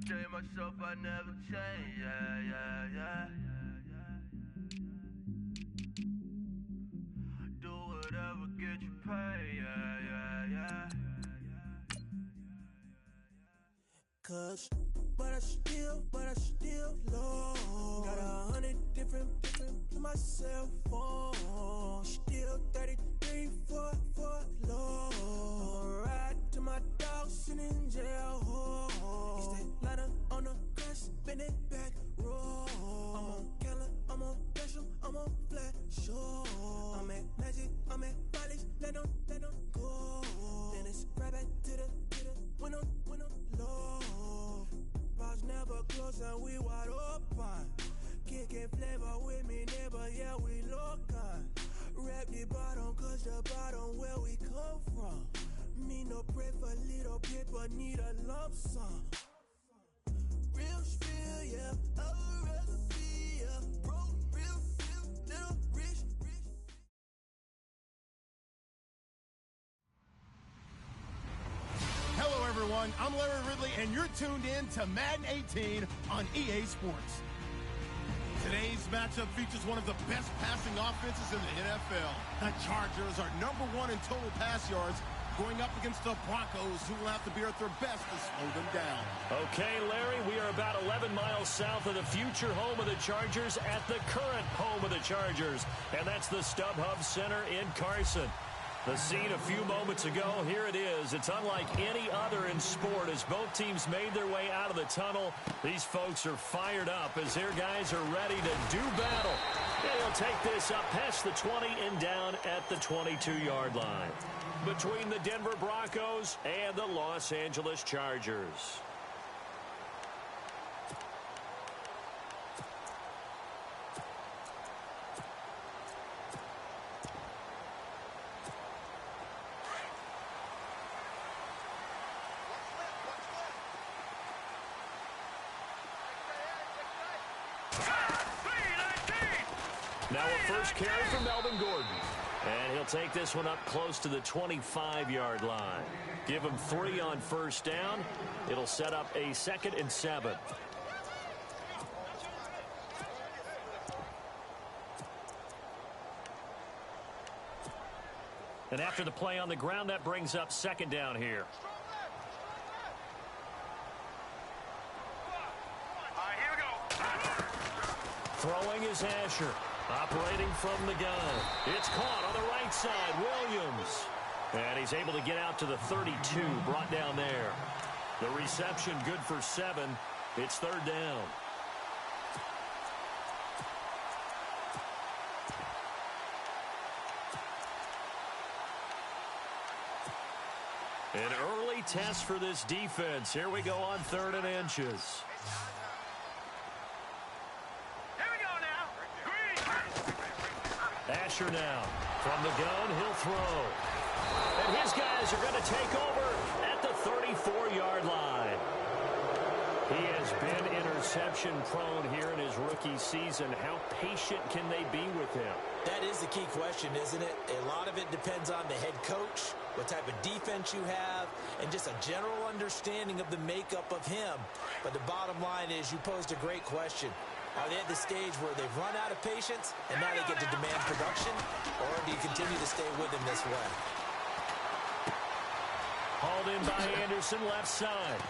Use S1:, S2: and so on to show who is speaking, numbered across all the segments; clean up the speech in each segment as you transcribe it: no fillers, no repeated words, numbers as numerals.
S1: Stay myself, I never change, yeah. Do whatever, get you paid, yeah.
S2: Cause, but I still low. Got 100 different to my cell phone. Still 33 for low. I'ma ride to my dog sitting in jail. He stay lighter on the grass, bend it back, roll. I'm on Keller, I'm on Besham, I'm on Flat Shore. I'm at Magic, I'm at Follies, let them go. Then it's right back to the window low. Bars never close and we wide open. Kicking flavor with me, neighbor, yeah, we local. Rap the bottom, cause the bottom where we come from. Me no pray for little paper, need a lump sum. Real spill, yeah, a recipe, yeah. Broke, real, little rich.
S3: Hello, everyone. I'm Larry Ridley, and you're tuned in to Madden 18 on EA Sports. Today's matchup features one of the best passing offenses in the NFL. The Chargers are #1 in total pass yards, going up against the Broncos, who will have to be at their best to slow them down.
S4: Okay, Larry, we are about 11 miles south of the future home of the Chargers at the current home of the Chargers, and that's the StubHub Center in Carson. The scene a few moments ago, here it is. It's unlike any other in sport as both teams made their way out of the tunnel. These folks are fired up as their guys are ready to do battle. And he'll take this up past the 20 and down at the 22-yard line. Between the Denver Broncos and the Los Angeles Chargers. Now a first carry for Melvin Gordon. And he'll take this one up close to the 25-yard line. Give him 3 on first down. It'll set up a 2nd and 7. And after the play on the ground, that brings up 2nd down here.
S1: Here we go.
S4: Throwing is Asher. Operating from the gun. It's caught on the right side. Williams. And he's able to get out to the 32. Brought down there. The reception good for 7. It's 3rd down. An early test for this defense. Here we go on 3rd and inches. Asher now. From the gun, he'll throw. And his guys are going to take over at the 34-yard line. He has been interception-prone here in his rookie season. How patient can they be with him?
S5: That is the key question, isn't it? A lot of it depends on the head coach, what type of defense you have, and just a general understanding of the makeup of him. But the bottom line is you posed a great question. Are they at the stage where they've run out of patience and now they get to demand production? Or do you continue to stay with him this way?
S4: Hauled in by Anderson, left side.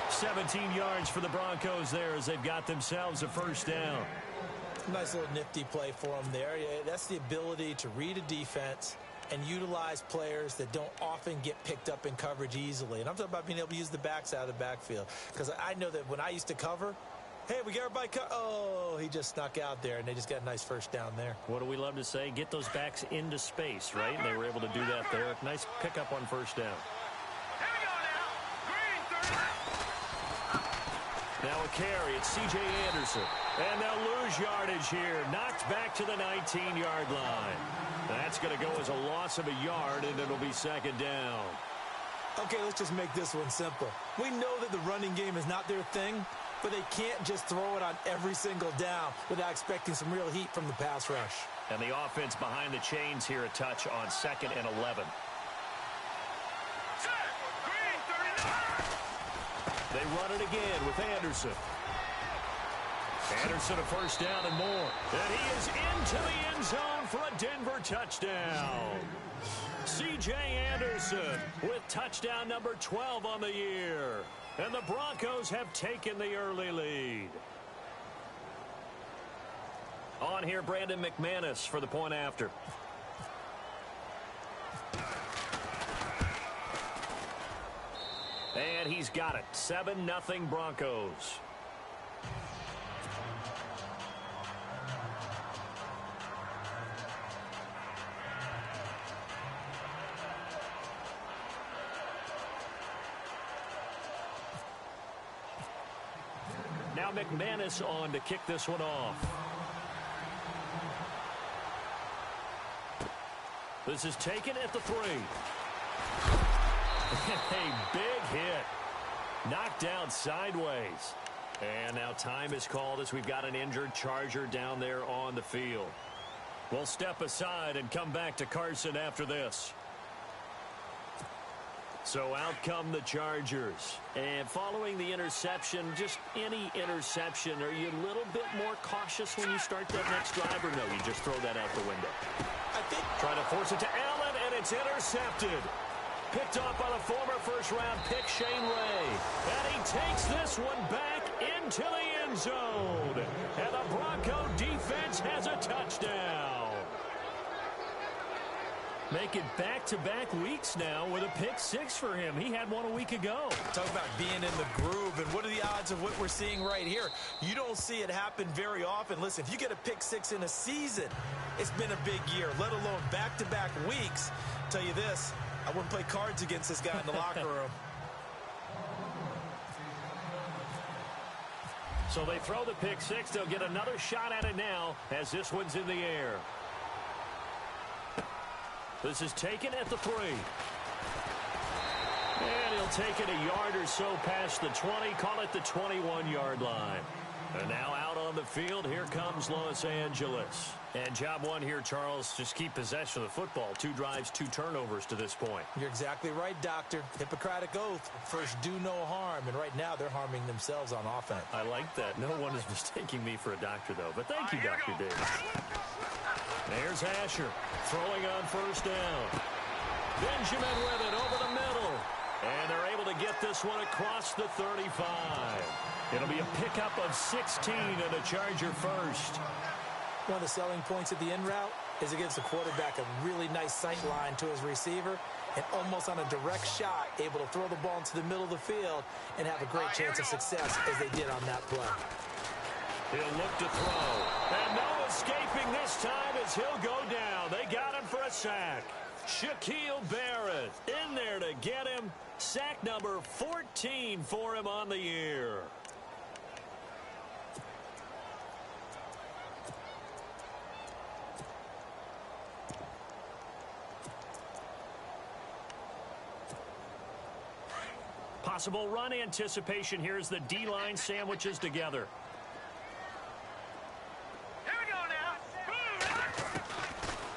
S4: 17 yards for the Broncos there as they've got themselves a first down.
S5: Nice little nifty play for them there. Yeah, that's the ability to read a defense and utilize players that don't often get picked up in coverage easily. And I'm talking about being able to use the backs out of the backfield. Because I know that when I used to cover, hey, we got everybody oh, he just snuck out there, and they just got a nice first down there.
S4: What do we love to say? Get those backs into space, right? And they were able to do that there. Nice pickup on first down.
S1: Here we go now. Green, 30.
S4: Now a carry. It's C.J. Anderson. And they'll lose yardage here. Knocked back to the 19-yard line. That's going to go as a loss of a yard, and it'll be 2nd down.
S5: Okay, let's just make this one simple. We know that the running game is not their thing, but they can't just throw it on every single down without expecting some real heat from the pass rush.
S4: And the offense behind the chains here a touch on 2nd and 11. They run it again with Anderson. Anderson a first down and more. And he is into the end zone for a Denver touchdown. C.J. Anderson with touchdown number 12 on the year. And the Broncos have taken the early lead. On here, Brandon McManus for the point after. And he's got it. 7-0 Broncos. Now McManus on to kick this one off. This is taken at the 3. A big hit. Knocked down sideways. And now time is called as we've got an injured Charger down there on the field. We'll step aside and come back to Carson after this. So out come the Chargers. And following the interception, just any interception, are you a little bit more cautious when you start that next drive, or no, you just throw that out the window?
S5: I think
S4: trying to force it to Allen, and it's intercepted. Picked off by the former first-round pick, Shane Ray. And he takes this one back into the end zone. And the Bronco defense has a touchdown. Make it back-to-back weeks now with a pick 6 for him. He had one a week ago.
S5: Talk about being in the groove, and what are the odds of what we're seeing right here? You don't see it happen very often. Listen, if you get a pick 6 in a season, it's been a big year, let alone back-to-back weeks. I'll tell you this, I wouldn't play cards against this guy in the locker room.
S4: So they throw the pick 6. They'll get another shot at it now as this one's in the air. This is taken at the 3. And he'll take it a yard or so past the 20. Call it the 21-yard line. And now out on the field, here comes Los Angeles. And job one here, Charles, just keep possession of the football. 2 drives, 2 turnovers to this point.
S5: You're exactly right, Doctor. Hippocratic oath. First, do no harm. And right now, they're harming themselves on offense.
S4: I like that. No one is mistaking me for a doctor, though. But thank you, Dr. Davis. There's Asher throwing on first down. Benjamin with it over the middle. And they're able to get this one across the 35. It'll be a pickup of 16 and a Charger first.
S5: One of the selling points of the in route is it gives the quarterback a really nice sight line to his receiver and almost on a direct shot able to throw the ball into the middle of the field and have a great chance of success as they did on that play.
S4: He'll look to throw. And no escaping this time as he'll go down. They got him for a sack. Shaquille Barrett in there to get him. Sack number 14 for him on the year. Possible run anticipation here as the D-line sandwiches together.
S1: Here we go now.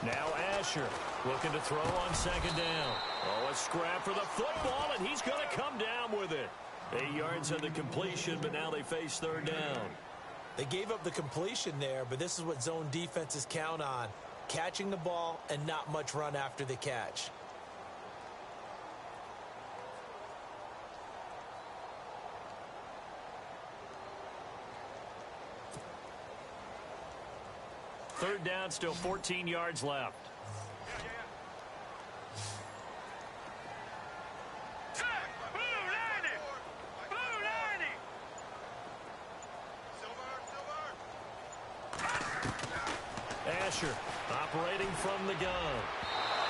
S4: Now Asher looking to throw on second down. Oh, a scrap for the football, and he's going to come down with it. 8 yards on the completion, but now they face third down.
S5: They gave up the completion there, but this is what zone defenses count on. Catching the ball and not much run after the catch.
S4: Third down, still 14 yards left. Asher operating from the gun.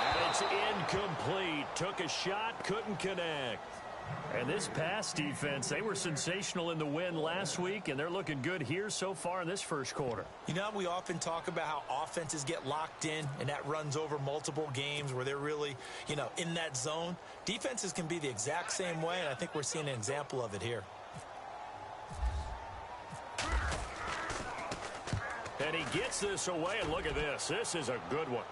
S4: And it's incomplete. Took a shot, couldn't connect. And this pass defense, they were sensational in the win last week, and they're looking good here so far in this first quarter.
S5: You know, we often talk about how offenses get locked in, and that runs over multiple games where they're really, in that zone. Defenses can be the exact same way, and I think we're seeing an example of it here.
S4: And he gets this away, and look at this. This is a good one.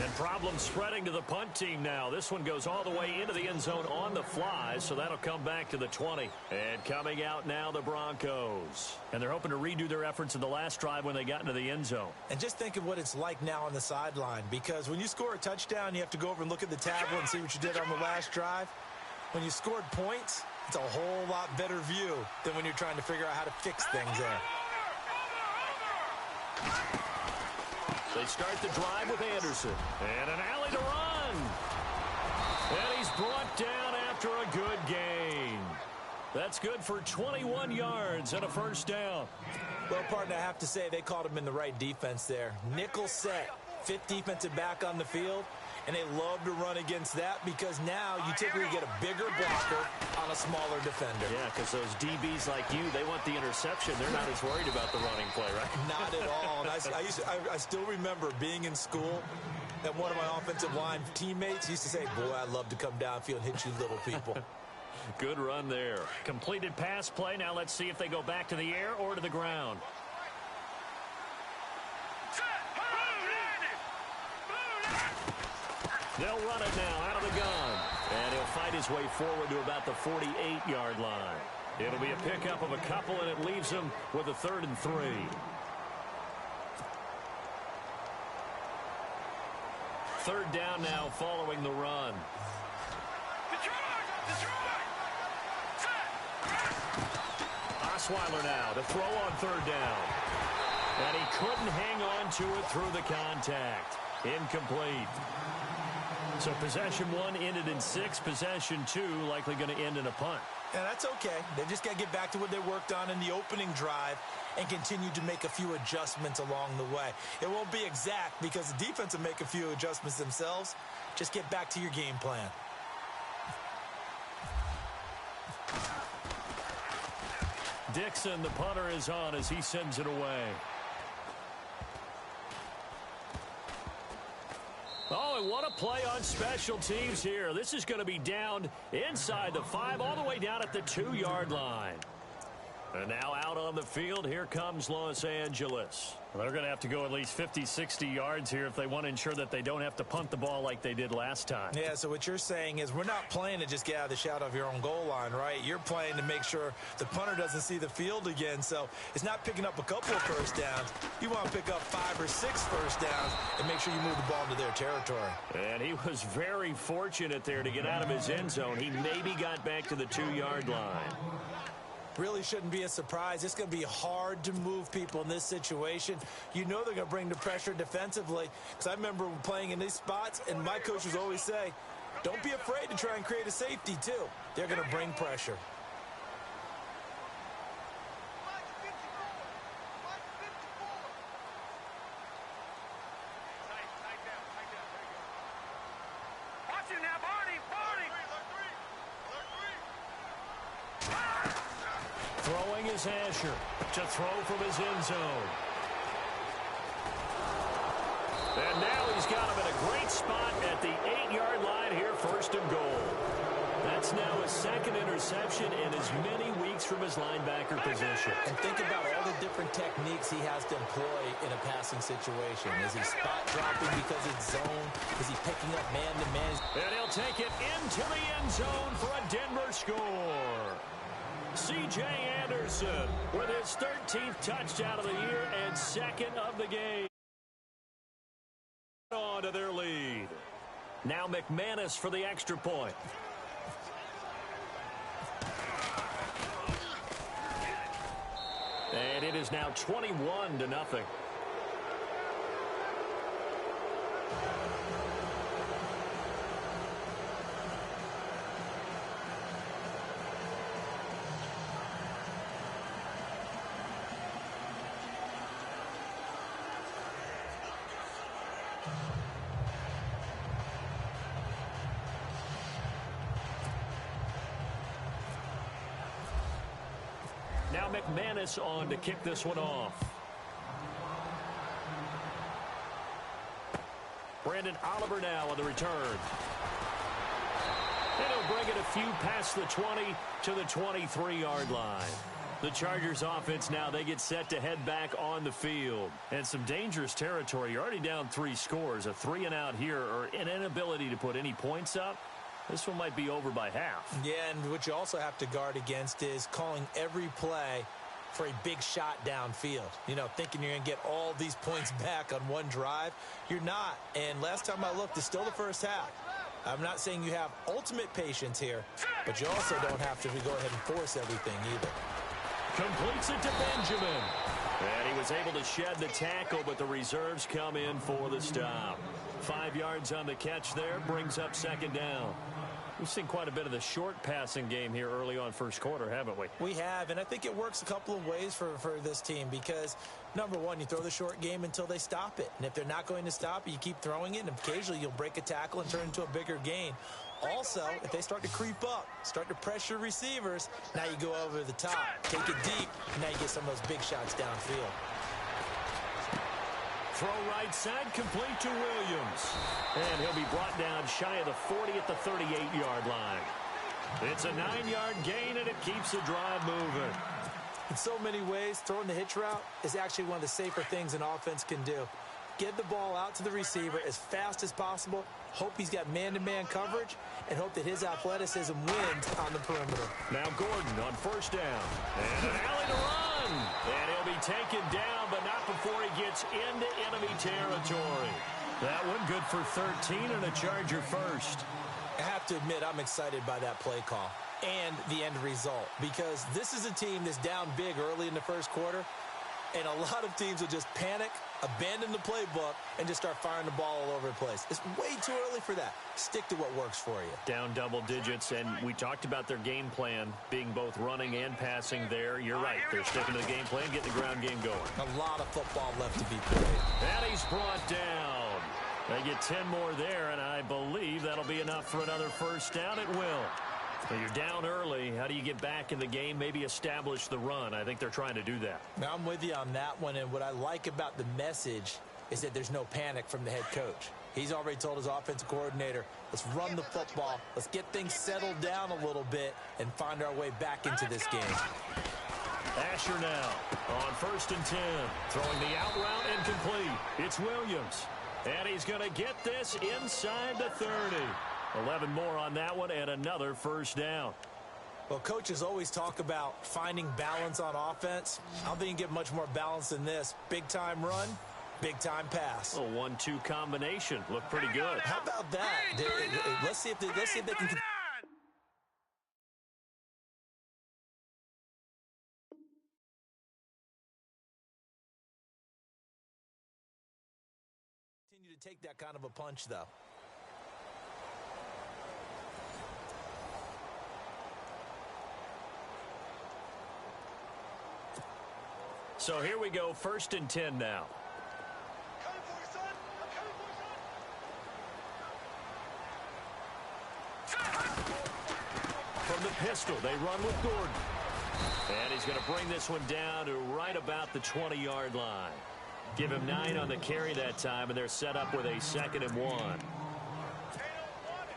S4: And problems spreading to the punt team now. This one goes all the way into the end zone on the fly, so that'll come back to the 20. And coming out now, the Broncos. And they're hoping to redo their efforts in the last drive when they got into the end zone.
S5: And just think of what it's like now on the sideline, because when you score a touchdown, you have to go over and look at the tablet and see what you did on the last drive. When you scored points, it's a whole lot better view than when you're trying to figure out how to fix things there.
S4: They start the drive with Anderson. And an alley to run. And he's brought down after a good gain. That's good for 21 yards and a first down.
S5: Well, partner, I have to say they called him in the right defense there. Nickel set, fifth defensive back on the field. And they love to run against that because now you typically get a bigger blocker on a smaller defender.
S4: Yeah, because those DBs like you, they want the interception. They're not as worried about the running play, right?
S5: Not at all. And I still remember being in school, and one of my offensive line teammates used to say, boy, I'd love to come downfield and hit you little people.
S4: Good run there. Completed pass play. Now let's see if they go back to the air or to the ground. They'll run it now out of the gun. And he'll fight his way forward to about the 48-yard line. It'll be a pickup of a couple, and it leaves him with a 3rd and 3. Third down now following the run. Osweiler now to throw on 3rd down. And he couldn't hang on to it through the contact. Incomplete. So possession 1 ended in 6. Possession 2 likely going to end in a punt.
S5: Yeah, that's okay. They just got to get back to what they worked on in the opening drive and continue to make a few adjustments along the way. It won't be exact because the defense will make a few adjustments themselves. Just get back to your game plan.
S4: Dixon, the punter, is on as he sends it away. Oh, and what a play on special teams here. This is going to be down inside the 5, all the way down at the 2-yard line. And now out on the field, here comes Los Angeles. Well, they're going to have to go at least 50, 60 yards here if they want to ensure that they don't have to punt the ball like they did last time.
S5: Yeah, so what you're saying is we're not playing to just get out of the shadow of your own goal line, right? You're playing to make sure the punter doesn't see the field again. So it's not picking up a couple of first downs. You want to pick up 5 or 6 first downs and make sure you move the ball into their territory.
S4: And he was very fortunate there to get out of his end zone. He maybe got back to the 2-yard line.
S5: Really shouldn't be a surprise. It's going to be hard to move people in this situation. You know they're going to bring the pressure defensively. Because I remember playing in these spots, and my coaches always say, don't be afraid to try and create a safety, too. They're going to bring pressure.
S4: Throwing is Asher to throw from his end zone. And now he's got him in a great spot at the 8-yard line here, 1st and goal. That's now his 2nd interception in as many weeks from his linebacker position.
S5: And think about all the different techniques he has to employ in a passing situation. Is he spot dropping because it's zone? Is he picking up man-to-man?
S4: And he'll take it into the end zone for a Denver score. C.J. Anderson with his 13th touchdown of the year and 2nd of the game. On to their lead. Now McManus for the extra point. And it is now 21-0. Now McManus on to kick this one off. Brandon Oliver now on the return. And he'll bring it a few past the 20 to the 23-yard line. The Chargers offense now, they get set to head back on the field. And some dangerous territory. You're already down 3 scores. A 3-and-out here or an inability to put any points up. This one might be over by half.
S5: Yeah, and what you also have to guard against is calling every play for a big shot downfield. You know, thinking you're going to get all these points back on one drive. You're not. And last time I looked, it's still the first half. I'm not saying you have ultimate patience here, but you also don't have to go ahead and force everything either.
S4: Completes it to Benjamin. And he was able to shed the tackle, but the reserves come in for the stop. 5 yards on the catch there, brings up second down. We've seen quite a bit of the short passing game here early on first quarter, haven't we?
S5: We have, and I think it works a couple of ways for this team because, number one, you throw the short game until they stop it. And if they're not going to stop it, you keep throwing it, and occasionally you'll break a tackle and turn it into a bigger gain. Also, if they start to creep up, start to pressure receivers, now you go over the top, take it deep, and now you get some of those big shots downfield.
S4: Throw right side, complete to Williams. And he'll be brought down shy of the 40 at the 38-yard line. It's a 9-yard gain, and it keeps the drive moving.
S5: In so many ways, throwing the hitch route is actually one of the safer things an offense can do. Get the ball out to the receiver as fast as possible, hope he's got man-to-man coverage, and hope that his athleticism wins on the perimeter.
S4: Now Gordon on first down. And an alley to run. And he'll be taken down, but not before he gets into enemy territory. That one good for 13 and a Charger first.
S5: I have to admit, I'm excited by that play call and the end result because this is a team that's down big early in the first quarter, and a lot of teams will just panic, abandon the playbook, and just start firing the ball all over the place. It's way too early for that. Stick to what works for you.
S4: Down double digits, and we talked about their game plan being both running and passing there. You're right. They're sticking to the game plan, getting the ground game going.
S5: A lot of football left to be played.
S4: And he's brought down. They get 10 more there, and I believe that'll be enough for another first down. It will. So you're down early. How do you get back in the game? Maybe establish the run. I think they're trying to do that.
S5: Now, I'm with you on that one, and what I like about the message is that there's no panic from the head coach. He's already told his offensive coordinator, let's run the football, let's get things settled down a little bit, and find our way back into this game.
S4: Asher now on first and 10. Throwing the out route incomplete. It's Williams. And he's going to get this inside the 30. 11 more on that one and another first down.
S5: Well, coaches always talk about finding balance on offense. I don't think you can get much more balance than this. Big-time run, big-time pass.
S4: A 1-2 combination. Looked pretty good.
S5: How about that? Let's see if they can... continue to take that kind of a punch, though.
S4: So here we go, first and 10 now. From the pistol, they run with Gordon. And he's going to bring this one down to right about the 20-yard line. Give him 9 on the carry that time, and they're set up with a 2nd and 1.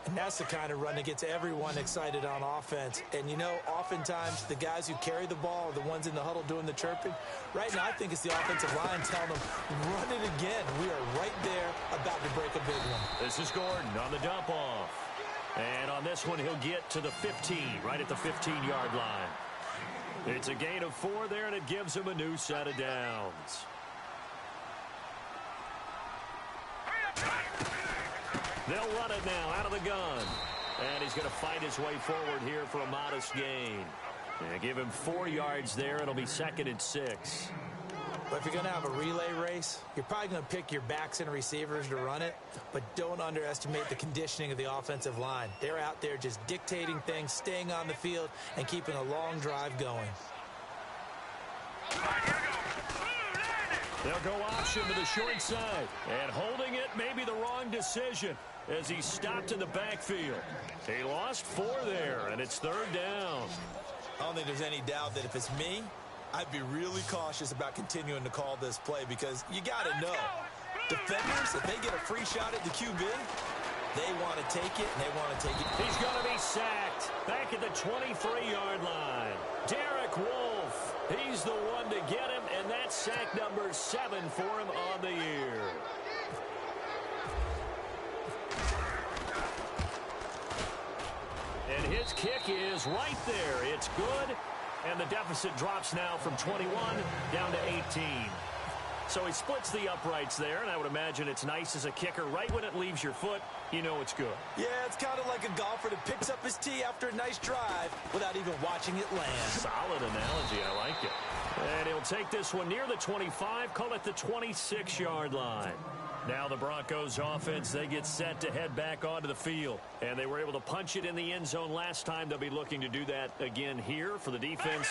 S5: And that's the kind of run that gets everyone excited on offense. And, you know, oftentimes the guys who carry the ball are the ones in the huddle doing the chirping. Right now, I think it's the offensive line telling them, run it again. We are right there about to break a big one.
S4: This is Gordon on the dump off. And on this one, he'll get to the 15, right at the 15-yard line. It's a gain of 4 there, and it gives him a new set of downs. They'll run it now out of the gun. And he's going to fight his way forward here for a modest gain. And give him 4 yards there. It'll be 2nd and 6.
S5: But if you're going to have a relay race, you're probably going to pick your backs and receivers to run it. But don't underestimate the conditioning of the offensive line. They're out there just dictating things, staying on the field, and keeping a long drive going.
S4: They'll go option to the short side. And holding it may be the wrong decision as he stopped in the backfield. He lost 4 there, and it's 3rd down.
S5: I don't think there's any doubt that if it's me, I'd be really cautious about continuing to call this play because you got to know, defenders, if they get a free shot at the QB, they want to take it, and they want to take it.
S4: He's going to be sacked back at the 23-yard line. Derek Wolfe enough. He's the one to get him, and that's sack number 7 for him on the year. And his kick is right there. It's good, and the deficit drops now from 21 down to 18. So he splits the uprights there, and I would imagine it's nice as a kicker. Right when it leaves your foot, you know it's good.
S5: Yeah, it's kind of like a golfer that picks up his tee after a nice drive without even watching it land.
S4: Solid analogy. I like it. And he'll take this one near the 25, call it the 26-yard line. Now the Broncos offense, they get set to head back onto the field. And they were able to punch it in the end zone last time. They'll be looking to do that again here for the defense.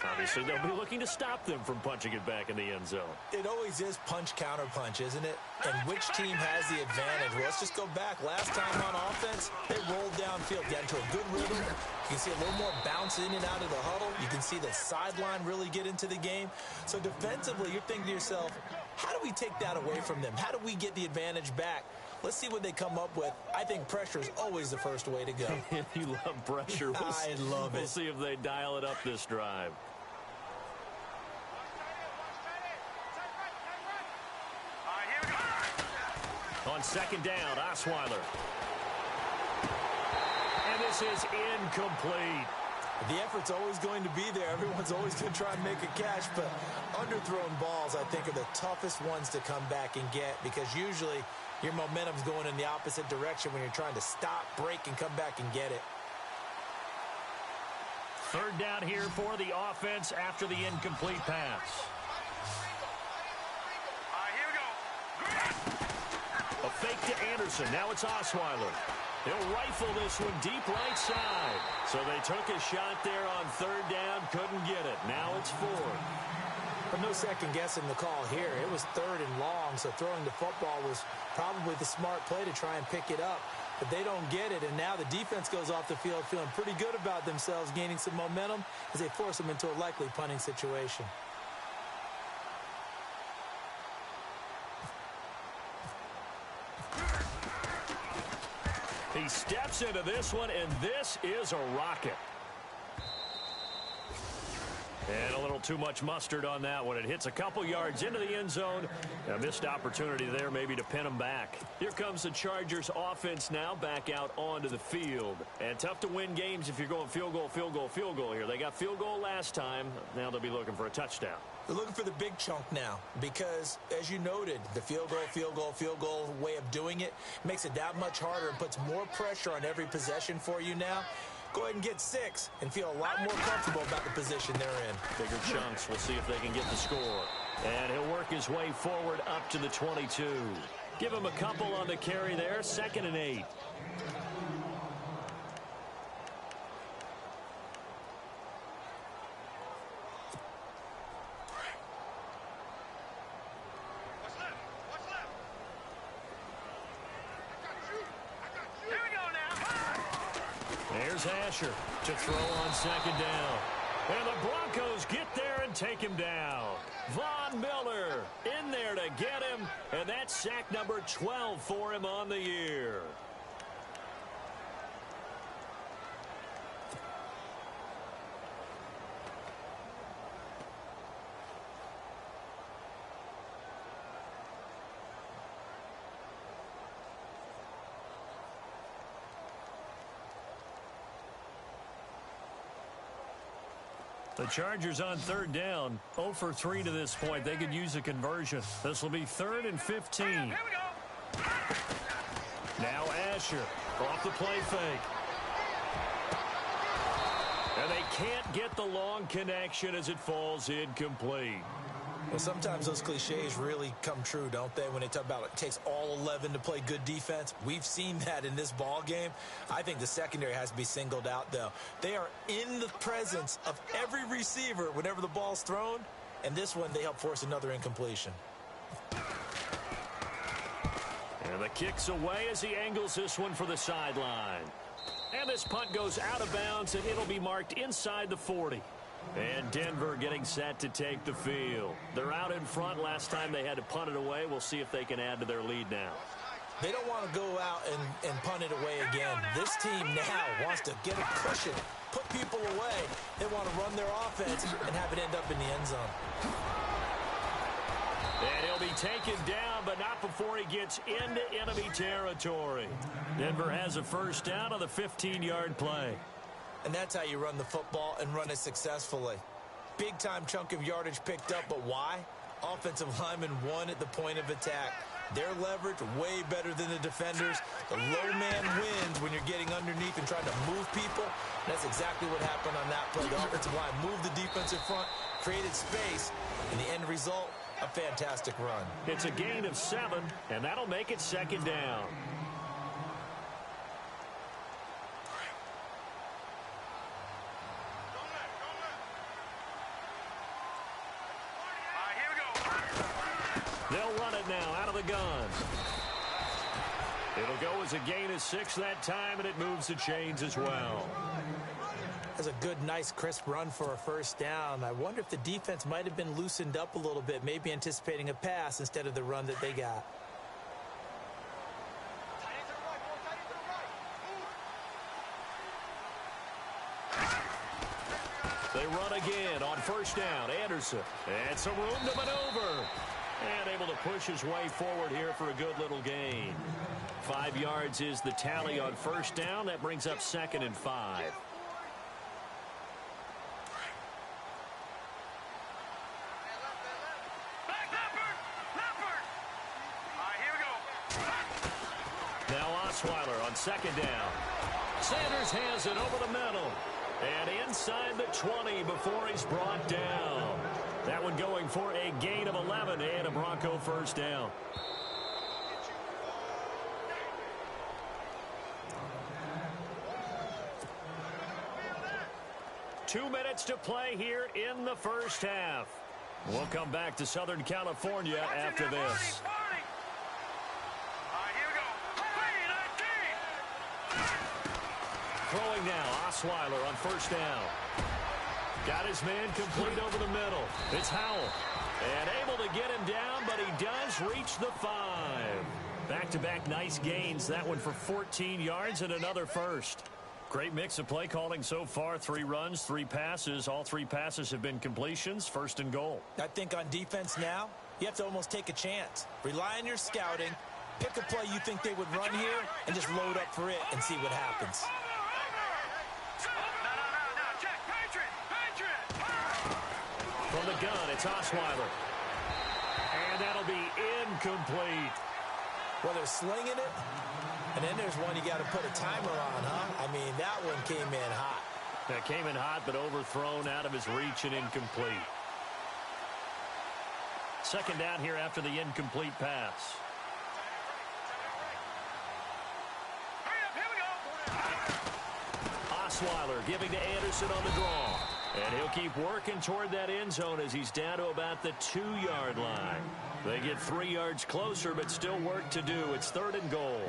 S4: Obviously, they'll be looking to stop them from punching it back in the end zone.
S5: It always is punch, counter punch, isn't it? And which team has the advantage? Well, let's just go back. Last time on offense, they rolled downfield, got into a good rhythm. You can see a little more bounce in and out of the huddle. You can see the sideline really get into the game. So defensively, you're thinking to yourself, how do we take that away from them? How do we get the advantage back? Let's see what they come up with. I think pressure is always the first way to go.
S4: You love pressure.
S5: I love it.
S4: We'll see if they dial it up this drive. On second down, Osweiler. And this is incomplete.
S5: The effort's always going to be there. Everyone's always going to try and make a catch, but underthrown balls, I think, are the toughest ones to come back and get because usually your momentum's going in the opposite direction when you're trying to stop, break, and come back and get it.
S4: Third down here for the offense after the incomplete pass.
S1: Here we go.
S4: A fake to Anderson. Now it's Osweiler. He'll rifle this one deep right side. So they took a shot there on third down, couldn't get it. Now it's fourth.
S5: But no second guessing the call here. It was third and long, so throwing the football was probably the smart play to try and pick it up. But they don't get it, and now the defense goes off the field feeling pretty good about themselves, gaining some momentum as they force them into a likely punting situation.
S4: He steps into this one, and this is a rocket. And a little too much mustard on that one. It hits a couple yards into the end zone. A missed opportunity there maybe to pin him back. Here comes the Chargers offense now back out onto the field. And tough to win games if you're going field goal, field goal, field goal here. They got field goal last time. Now they'll be looking for a touchdown.
S5: They're looking for the big chunk now because, as you noted, the field goal, field goal, field goal way of doing it makes it that much harder and puts more pressure on every possession for you now. Go ahead and get 6 and feel a lot more comfortable about the position they're in.
S4: Bigger chunks. We'll see if they can get the score. And he'll work his way forward up to the 22. Give him a couple on the carry there. 2nd and 8. Asher to throw on 2nd down. And the Broncos get there and take him down. Von Miller in there to get him, and that's sack number 12 for him on the year. The Chargers on 3rd down, 0 for 3 to this point. They could use a conversion. This will be 3rd and 15.
S1: Here we go.
S4: Now Asher off the play fake. And they can't get the long connection as it falls incomplete.
S5: Well, sometimes those cliches really come true, don't they, when they talk about it takes all 11 to play good defense. We've seen that in this ball game. I think the secondary has to be singled out, though. They are in the presence of every receiver whenever the ball's thrown, and this one they help force another incompletion.
S4: And the kick's away as he angles this one for the sideline. And this punt goes out of bounds, and it'll be marked inside the 40. And Denver getting set to take the field. They're out in front. Last time they had to punt it away. We'll see if they can add to their lead now.
S5: They don't want to go out and punt it away again. This team now wants to get a cushion, put people away. They want to run their offense and have it end up in the end zone.
S4: And he'll be taken down, but not before he gets into enemy territory. Denver has a first down on the 15-yard play.
S5: And that's how you run the football and run it successfully. Big-time chunk of yardage picked up, but why? Offensive linemen won at the point of attack. Their leverage way better than the defenders. The low man wins when you're getting underneath and trying to move people. And that's exactly what happened on that play. The offensive line moved the defensive front, created space, and the end result, a fantastic run.
S4: It's a gain of 7, and that'll make it second down. They'll run it now out of the gun. It'll go as a gain of 6 that time, and it moves the chains as well.
S5: That's a good, nice, crisp run for a first down. I wonder if the defense might have been loosened up a little bit, maybe anticipating a pass instead of the run that they got.
S4: They run again on first down. Anderson. And some room to maneuver. And able to push his way forward here for a good little gain. 5 yards is the tally on first down. That brings up 2nd and 5. Now Osweiler on second down. Sanders has it over the middle. And inside the 20 before he's brought down. That one going for a gain of 11 and a Bronco first down. Two minutes to play here in the first half. We'll come back to Southern California after this. Throwing now, Osweiler on first down. Got his man complete over the middle. It's Howell. And able to get him down, but he does reach the 5. Back-to-back nice gains. That one for 14 yards and another first. Great mix of play calling so far. 3 runs, 3 passes. All 3 passes have been completions. First and goal.
S5: I think on defense now, you have to almost take a chance. Rely on your scouting. Pick a play you think they would run here and just load up for it and see what happens.
S4: From the gun, it's Osweiler. And that'll be incomplete.
S5: Well, they're slinging it. And then there's one you got to put a timer on, huh? I mean, that one came in hot.
S4: That came in hot, but overthrown out of his reach and incomplete. Second down here after the incomplete pass. Osweiler giving to Anderson on the draw. And he'll keep working toward that end zone as he's down to about the 2-yard line. They get 3 yards closer, but still work to do. It's 3rd and goal.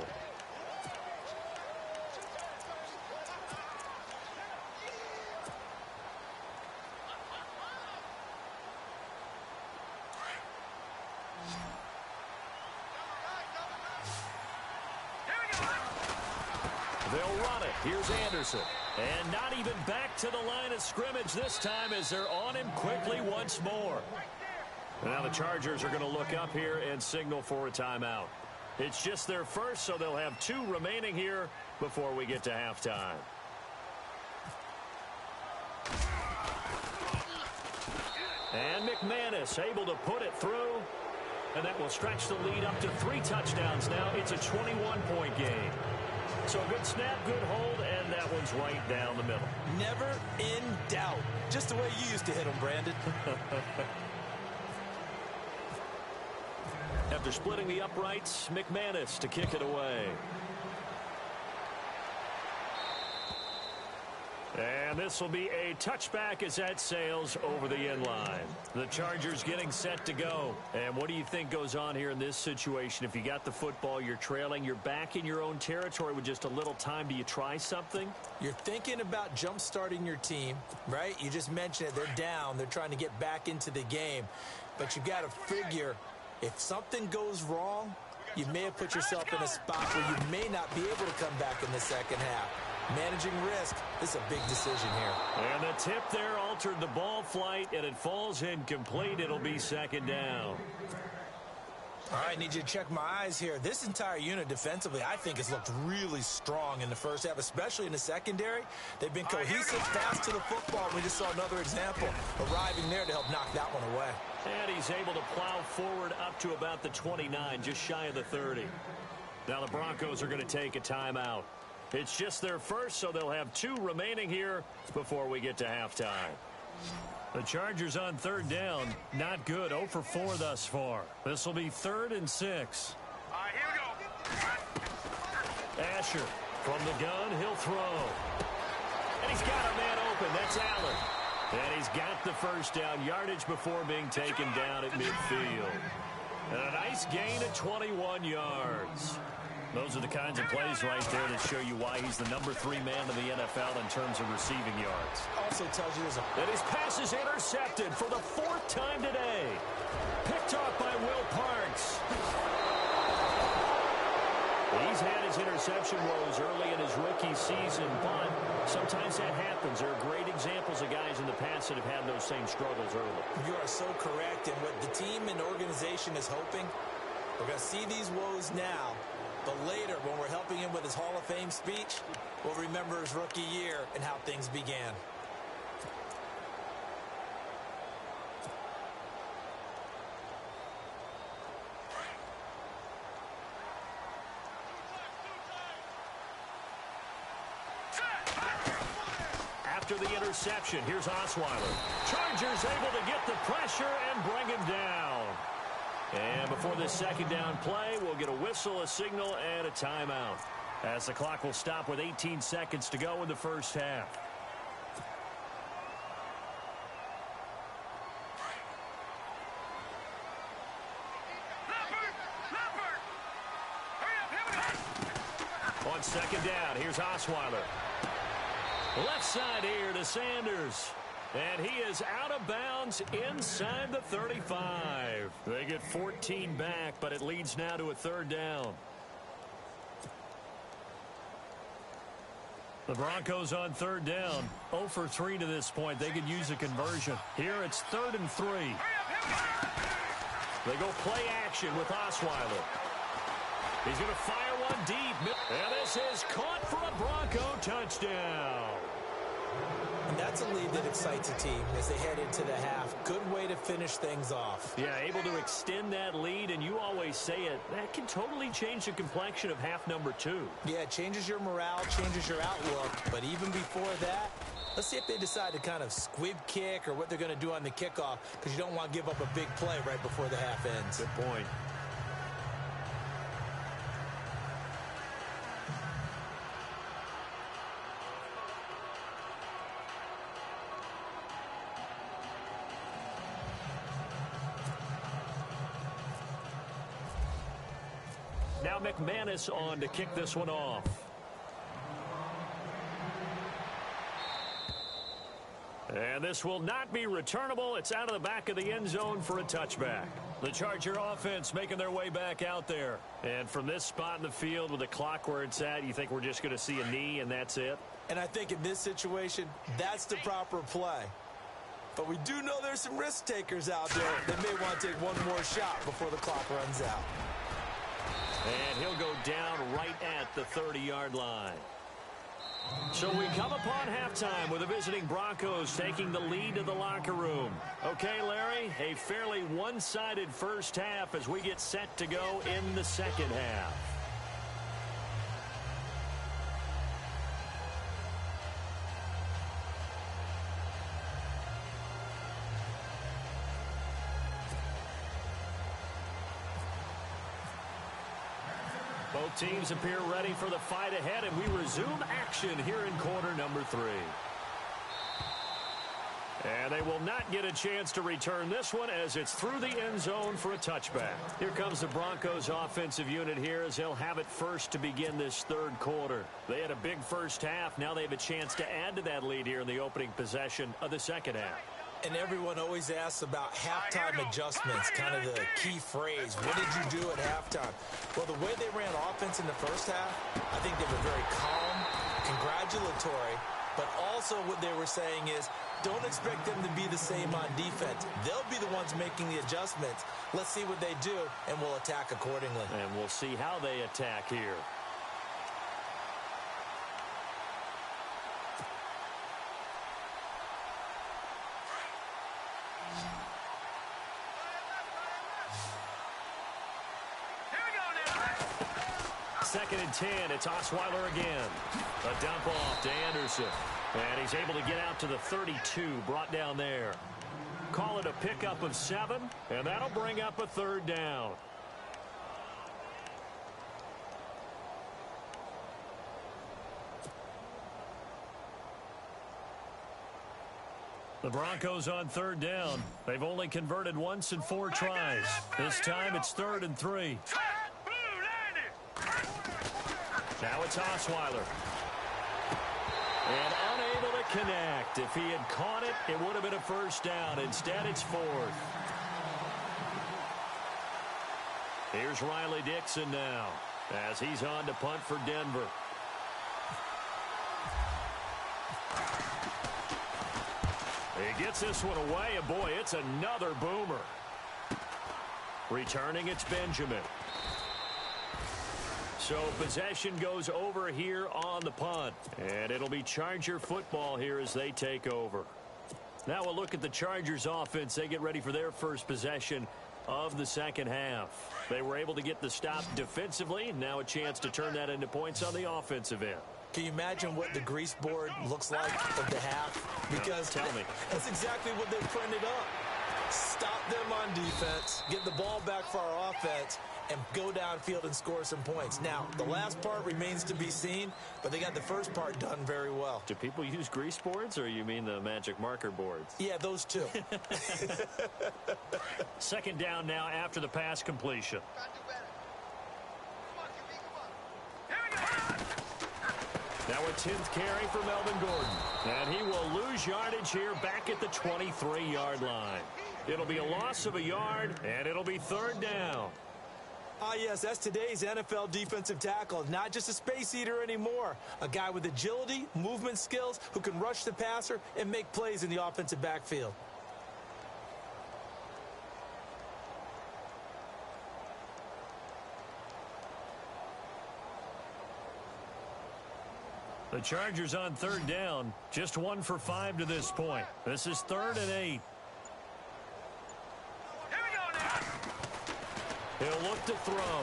S4: They'll run it. Here's Anderson. And not even back to the line of scrimmage this time as they're on him quickly once more. Now the Chargers are going to look up here and signal for a timeout. It's just their first, so they'll have 2 remaining here before we get to halftime. And McManus able to put it through. And that will stretch the lead up to 3 touchdowns now. It's a 21-point game. So good snap, good hold, and that one's right down the middle.
S5: Never in doubt. Just the way you used to hit them, Brandon.
S4: After splitting the uprights, McManus to kick it away. And this will be a touchback as that sails over the end line. The Chargers getting set to go. And what do you think goes on here in this situation? If you got the football, you're trailing, you're back in your own territory with just a little time. Do you try something?
S5: You're thinking about jump-starting your team, right? You just mentioned it. They're down. They're trying to get back into the game. But you got to figure, if something goes wrong, you may have put yourself in a spot where you may not be able to come back in the second half. Managing risk is a big decision here.
S4: And the tip there altered the ball flight, and it falls incomplete. It'll be second down.
S5: All right, need you to check my eyes here. This entire unit defensively, I think, has looked really strong in the first half, especially in the secondary. They've been cohesive, fast to the football. We just saw another example arriving there to help knock that one away.
S4: And he's able to plow forward up to about the 29, just shy of the 30. Now the Broncos are going to take a timeout. It's just their first, so they'll have 2 remaining here before we get to halftime. The Chargers on third down, not good, 0 for 4 thus far. This will be 3rd and 6.
S1: All right, here we go.
S4: Asher from the gun, he'll throw. And he's got a man open, that's Allen. And he's got the first down, yardage before being taken down at midfield. And a nice gain of 21 yards. Those are the kinds of plays right there that show you why he's the number 3 man in the NFL in terms of receiving yards.
S5: Also tells you
S4: that his pass is intercepted for the 4th time today. Picked off by Will Parks. He's had his interception woes early in his rookie season, but sometimes that happens. There are great examples of guys in the past that have had those same struggles early.
S5: You are so correct, and what the team and organization is hoping, we're going to see these woes now. But later, when we're helping him with his Hall of Fame speech, we'll remember his rookie year and how things began.
S4: After the interception, here's Osweiler. Chargers able to get the pressure and bring him down. And before this second down play, we'll get a whistle, a signal, and a timeout, as the clock will stop with 18 seconds to go in the first half. On second down, here's Osweiler. Left side here to Sanders. And he is out of bounds inside the 35. They get 14 back, but it leads now to a 3rd down. The Broncos on 3rd down, 0 for 3 to this point. They could use a conversion. Here it's 3rd and 3. They go play action with Osweiler. He's going to fire one deep. And this is caught for a Bronco touchdown.
S5: And that's a lead that excites a team as they head into the half. Good way to finish things off.
S4: Yeah, able to extend that lead, and you always say it, that can totally change the complexion of half number 2.
S5: Yeah, it changes your morale, changes your outlook. But even before that, let's see if they decide to kind of squib kick or what they're going to do on the kickoff, because you don't want to give up a big play right before the half ends.
S4: Good point. Now McManus on to kick this one off. And this will not be returnable. It's out of the back of the end zone for a touchback. The Charger offense making their way back out there. And from this spot in the field with the clock where it's at, you think we're just going to see a knee and that's it?
S5: And I think in this situation, that's the proper play. But we do know there's some risk takers out there that may want to take one more shot before the clock runs out.
S4: And he'll go down right at the 30-yard line. So we come upon halftime with the visiting Broncos taking the lead to the locker room. Okay, Larry, a fairly one-sided first half as we get set to go in the second half. Both teams appear ready for the fight ahead, and we resume action here in quarter number 3. And they will not get a chance to return this one as it's through the end zone for a touchback. Here comes the Broncos offensive unit here as they'll have it first to begin this third quarter. They had a big first half. Now they have a chance to add to that lead here in the opening possession of the second half.
S5: And everyone always asks about halftime adjustments, kind of the key phrase. What did you do at halftime? Well, the way they ran offense in the first half, I think they were very calm, congratulatory, but also what they were saying is don't expect them to be the same on defense. They'll be the ones making the adjustments. Let's see what they do, and we'll attack accordingly.
S4: And we'll see how they attack here. Second and 10, it's Osweiler again. A dump off to Anderson. And he's able to get out to the 32, brought down there. Call it a pickup of 7, and that'll bring up a third down. The Broncos on third down. They've only converted once in 4 tries. This time it's 3rd and 3. Now it's Osweiler. And unable to connect. If he had caught it, it would have been a first down. Instead, it's 4th. Here's Riley Dixon now as he's on to punt for Denver. He gets this one away, and boy, it's another boomer. Returning, it's Benjamin. So possession goes over here on the punt. And it'll be Charger football here as they take over. Now we'll look at the Chargers offense. They get ready for their first possession of the second half. They were able to get the stop defensively. Now a chance to turn that into points on the offensive end.
S5: Can you imagine what the grease board looks like of the half? Because
S4: tell me.
S5: That's exactly what they printed up. Stop them on defense, get the ball back for our offense, and go downfield and score some points. Now, the last part remains to be seen, but they got the first part done very well.
S4: Do people use grease boards, or you mean the magic marker boards?
S5: Yeah, those two.
S4: Second down now after the pass completion. Now a 10th carry for Melvin Gordon. And he will lose yardage here back at the 23-yard line. It'll be a loss of a yard, and it'll be 3rd down.
S5: Ah, yes, that's today's NFL defensive tackle. Not just a space eater anymore. A guy with agility, movement skills, who can rush the passer and make plays in the offensive backfield.
S4: The Chargers on 3rd down, just 1 for 5 to this point. This is 3rd and 8. He'll look to throw.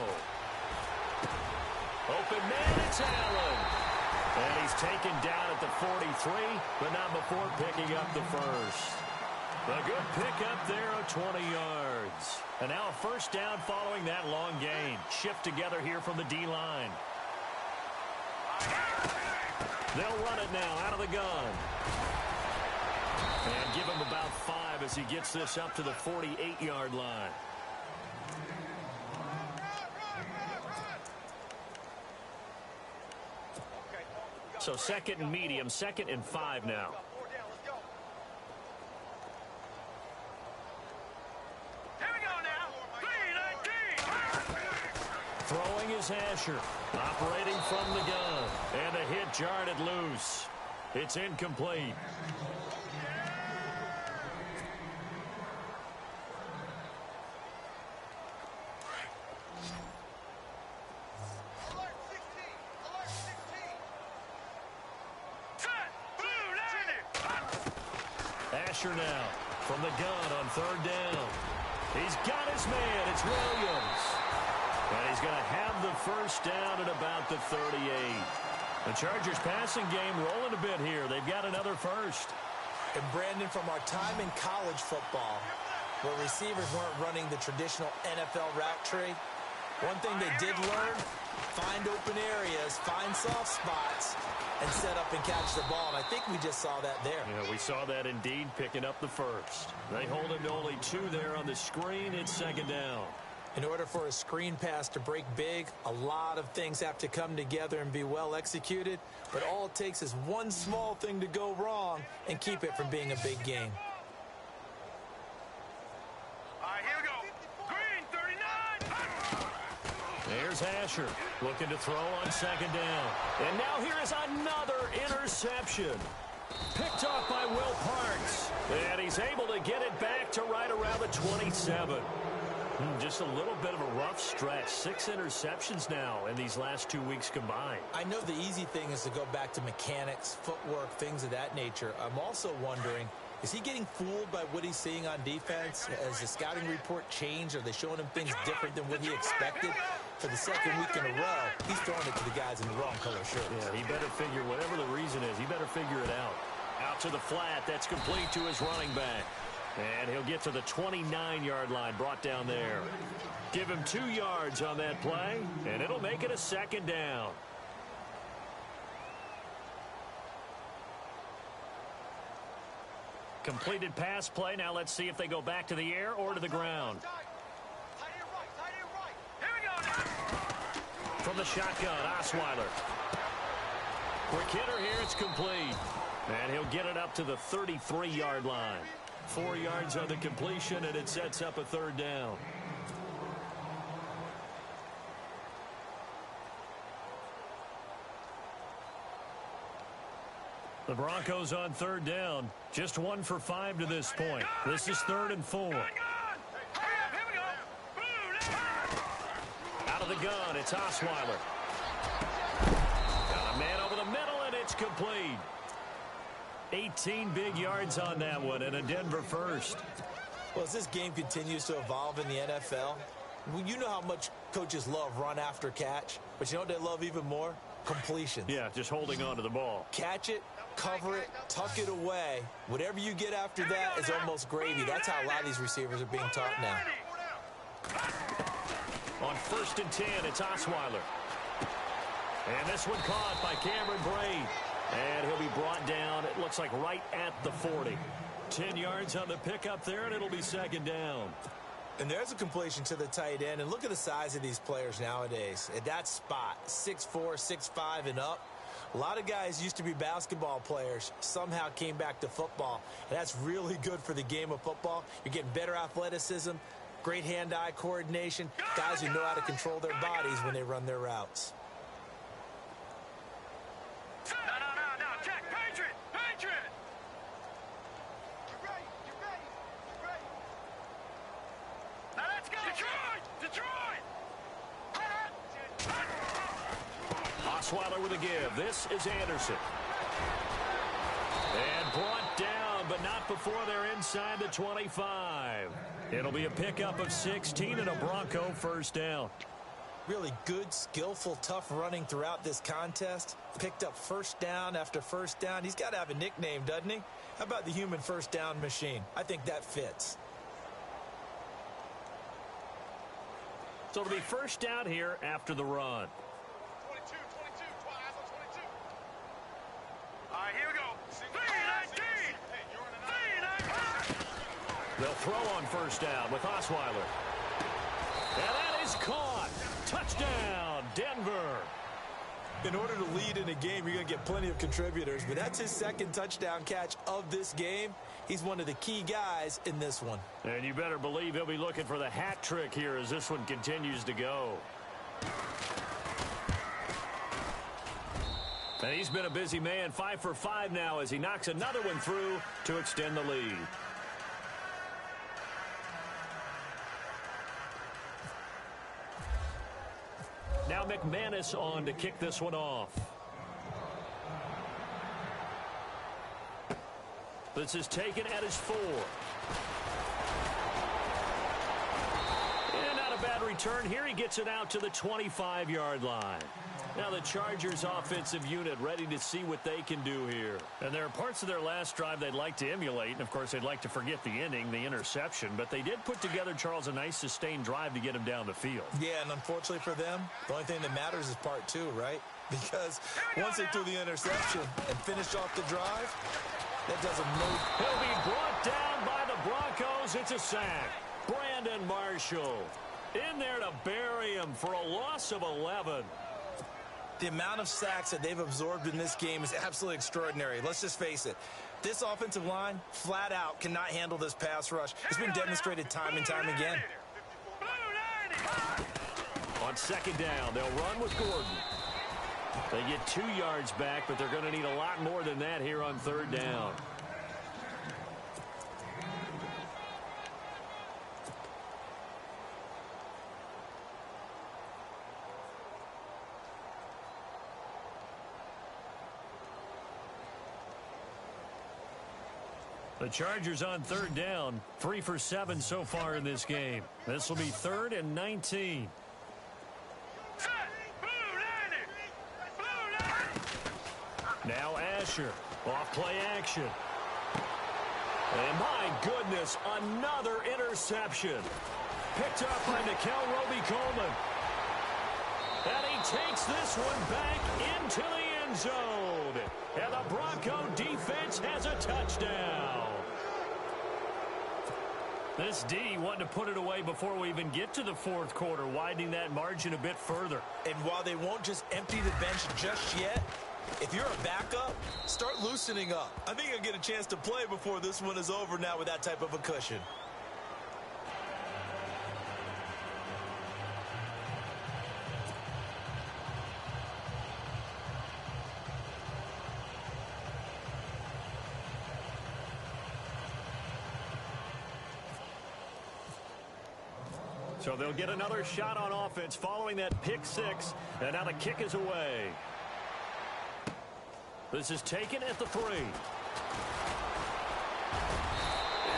S4: Open man, it's Allen. And he's taken down at the 43, but not before picking up the first. A good pickup there of 20 yards. And now a first down following that long gain. Shift together here from the D-line. They'll run it now out of the gun. And give him about 5 as he gets this up to the 48-yard line. So 2nd and medium, 2nd and 5 now. Throwing is Asher, operating from the gun, and a hit jarred it loose. It's incomplete. Asher now from the gun on 3rd down. He's got his man. It's Williams. And he's going to have the first down at about the 38. The Chargers passing game rolling a bit here. They've got another first.
S5: And Brandon, from our time in college football, where receivers weren't running the traditional NFL route tree, one thing they did learn, find open areas, find soft spots, and set up and catch the ball. And I think we just saw that there.
S4: Yeah, we saw that indeed, picking up the first. They hold him to only 2 there on the screen. It's 2nd down.
S5: In order for a screen pass to break big, a lot of things have to come together and be well executed. But all it takes is one small thing to go wrong and keep it from being a big game.
S4: There's Asher looking to throw on second down. And now here is another interception. Picked off by Will Parks. And he's able to get it back to right around the 27. Just a little bit of a rough stretch. 6 interceptions now in these last 2 weeks combined.
S5: I know the easy thing is to go back to mechanics, footwork, things of that nature. I'm also wondering, is he getting fooled by what he's seeing on defense? Has the scouting report changed? Are they showing him things different than what he expected? For the second week in a row, he's throwing it to the guys in the wrong color shirts.
S4: Yeah, he better figure, whatever the reason is, he better figure it out. Out to the flat, that's complete to his running back. And he'll get to the 29-yard line, brought down there. Give him 2 yards on that play, and it'll make it a second down. Completed pass play. Now let's see if they go back to the air or to the ground. From the shotgun, Osweiler. Quick hitter here, it's complete. And he'll get it up to the 33-yard line. 4 yards on the completion, and it sets up a third down. The Broncos on third down. Just 1 for 5 to this point. This is 3rd and 4. Out of the gun, it's Osweiler. Got a man over the middle, and it's complete. 18 big yards on that one, and a Denver first.
S5: Well, as this game continues to evolve in the NFL, you know how much coaches love run after catch, but you know what they love even more? Completions.
S4: Yeah, just holding on to the ball.
S5: Catch it, cover it, tuck it away. Whatever you get after that is almost gravy. That's how a lot of these receivers are being taught now.
S4: On 1st and 10, it's Osweiler. And this one caught by Cameron Brate. And he'll be brought down, it looks like right at the 40. 10 yards on the pickup there, and it'll be second down.
S5: And there's a completion to the tight end. And look at the size of these players nowadays. At that spot, 6'4", 6'5", and up. A lot of guys used to be basketball players, somehow came back to football. And that's really good for the game of football. You're getting better athleticism, great hand-eye coordination, guys who know how to control their bodies when they run their routes.
S1: No, check, Patriot! Now let's go! Detroit!
S4: Osweiler with a give. This is Anderson. And brought down, but not before they're inside the 25. It'll be a pickup of 16 and a Bronco first down.
S5: Really good, skillful, tough running throughout this contest. Picked up first down after first down. He's got to have a nickname, doesn't he? How about the human first down machine? I think that fits.
S4: So it'll be first down here after the run.
S1: 22, eyes on 22. All right, here we go. 3-19.
S4: They'll throw on first down with Osweiler. And that is caught. Touchdown, Denver.
S5: In order to lead in a game, you're going to get plenty of contributors, but that's his second touchdown catch of this game. He's one of the key guys in this one.
S4: And you better believe he'll be looking for the hat trick here as this one continues to go. And he's been a busy man, 5 for 5 now as he knocks another one through to extend the lead. Now McManus on to kick this one off. This is taken at his 4. And not a bad return here. He gets it out to the 25-yard line. Now the Chargers offensive unit ready to see what they can do here. And there are parts of their last drive they'd like to emulate. And, of course, they'd like to forget the ending, the interception. But they did put together, Charles, a nice sustained drive to get him down the field.
S5: Yeah, and unfortunately for them, the only thing that matters is part 2, right? Because once they threw the interception and finished off the drive, that doesn't move.
S4: He'll be brought down by the Broncos. It's a sack. Brandon Marshall in there to bury him for a loss of 11.
S5: The amount of sacks that they've absorbed in this game is absolutely extraordinary. Let's just face it. This offensive line, flat out, cannot handle this pass rush. It's been demonstrated time and time again.
S4: On on second down. They'll run with Gordon. They get 2 yards back, but they're going to need a lot more than that here on third down. The Chargers on third down, 3 for 7 so far in this game. This will be 3rd and 19. Now Asher, off play action. And my goodness, another interception. Picked up by Nickel Roby-Coleman. And he takes this one back into the end zone. And the Bronco defense has a touchdown. This D wanted to put it away before we even get to the fourth quarter, widening that margin a bit further.
S5: And while they won't just empty the bench just yet, if you're a backup, start loosening up. I think you'll get a chance to play before this one is over now with that type of a cushion.
S4: So they'll get another shot on offense following that pick six. And now the kick is away. This is taken at the 3. And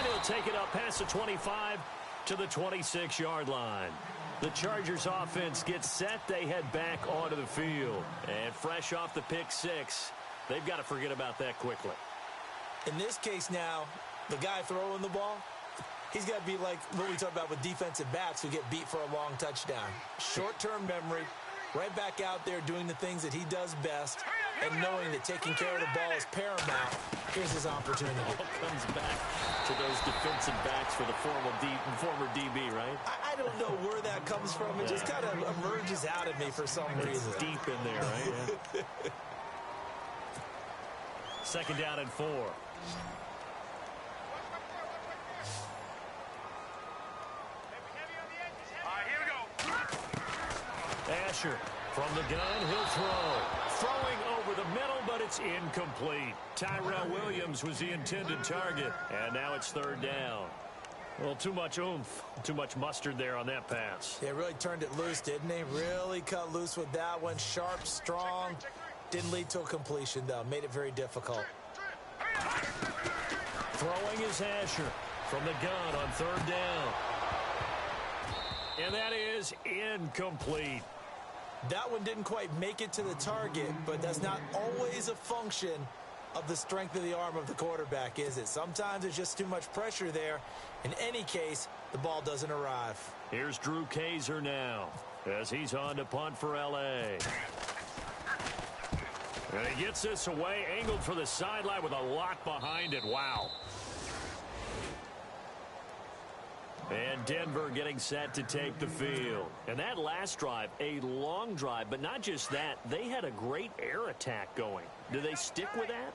S4: he'll take it up past the 25 to the 26-yard line. The Chargers offense gets set. They head back onto the field. And fresh off the pick six, they've got to forget about that quickly.
S5: In this case now, the guy throwing the ball, he's got to be like what we talk about with defensive backs who get beat for a long touchdown. Short-term memory, right back out there doing the things that he does best, and knowing that taking care of the ball is paramount. Here's his opportunity.
S4: It all comes back to those defensive backs for the former DB, right?
S5: I don't know where that comes from. It just kind of emerges out of me for some reason.
S4: It's deep in there, right? Yeah. Second down and 4. Asher from the gun, he'll throw. Throwing over the middle, but it's incomplete. Tyrell Williams was the intended target, and now it's third down. Well, too much oomph, too much mustard there on that pass.
S5: They really turned it loose, didn't they? Really cut loose with that one. Sharp, strong. Didn't lead to a completion, though. Made it very difficult.
S4: Throwing is Asher from the gun on third down. And that is incomplete.
S5: That one didn't quite make it to the target, but that's not always a function of the strength of the arm of the quarterback, is it? Sometimes there's just too much pressure there. In any case, the ball doesn't arrive.
S4: Here's Drew Kaiser now as he's on to punt for L.A. And he gets this away, angled for the sideline with a lot behind it. Wow. And Denver getting set to take the field. And that last drive, a long drive, but not just that. They had a great air attack going. Do they stick with that?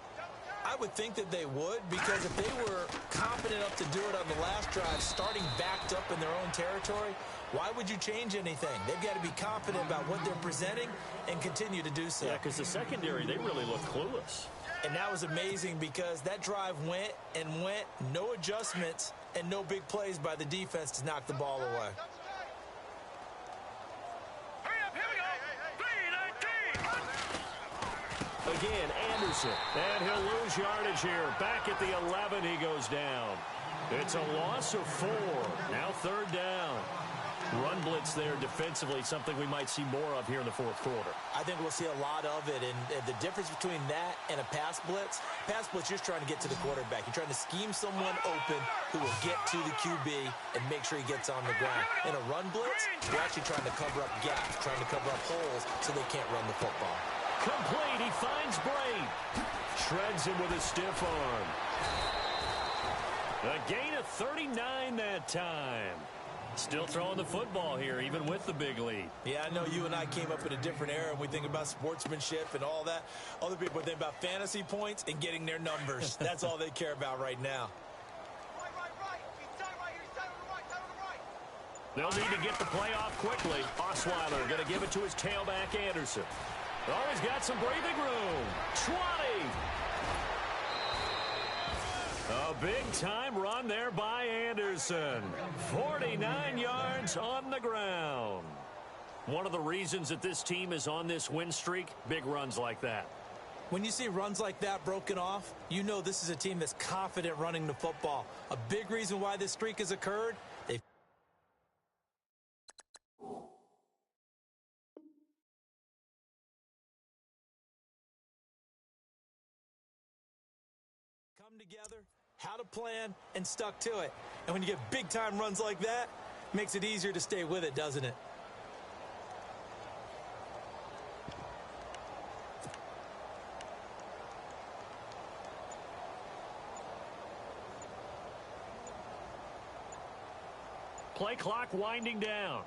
S5: I would think that they would, because if they were confident enough to do it on the last drive, starting backed up in their own territory, why would you change anything? They've got to be confident about what they're presenting and continue to do so.
S4: Yeah, because the secondary, they really look clueless.
S5: And that was amazing because that drive went and went, no adjustments, and no big plays by the defense to knock the ball away.
S4: Again, Anderson. And he'll lose yardage here. Back at the 11, he goes down. It's a loss of 4. Now third down. Run blitz there defensively, something we might see more of here in the fourth quarter.
S5: I think we'll see a lot of it, and the difference between that and a pass blitz, you're trying to get to the quarterback. You're trying to scheme someone open who will get to the QB and make sure he gets on the ground. In a run blitz, you're actually trying to cover up gaps, trying to cover up holes so they can't run the football.
S4: Complete, he finds Braid. Shreds him with a stiff arm. A gain of 39 that time. Still throwing the football here, even with the big lead.
S5: Yeah, I know you and I came up in a different era, and we think about sportsmanship and all that. Other people think about fantasy points and getting their numbers. That's all they care about right now.
S4: They'll need to get the play off quickly. Osweiler going to give it to his tailback, Anderson. Oh, he's got some breathing room. 20. A big-time run there by Anderson. 49 yards on the ground. One of the reasons that this team is on this win streak, big runs like that.
S5: When you see runs like that broken off, you know this is a team that's confident running the football. A big reason why this streak has occurred, they've come together, had a plan, and stuck to it. And when you get big-time runs like that, it makes it easier to stay with it, doesn't it?
S4: Play clock winding down.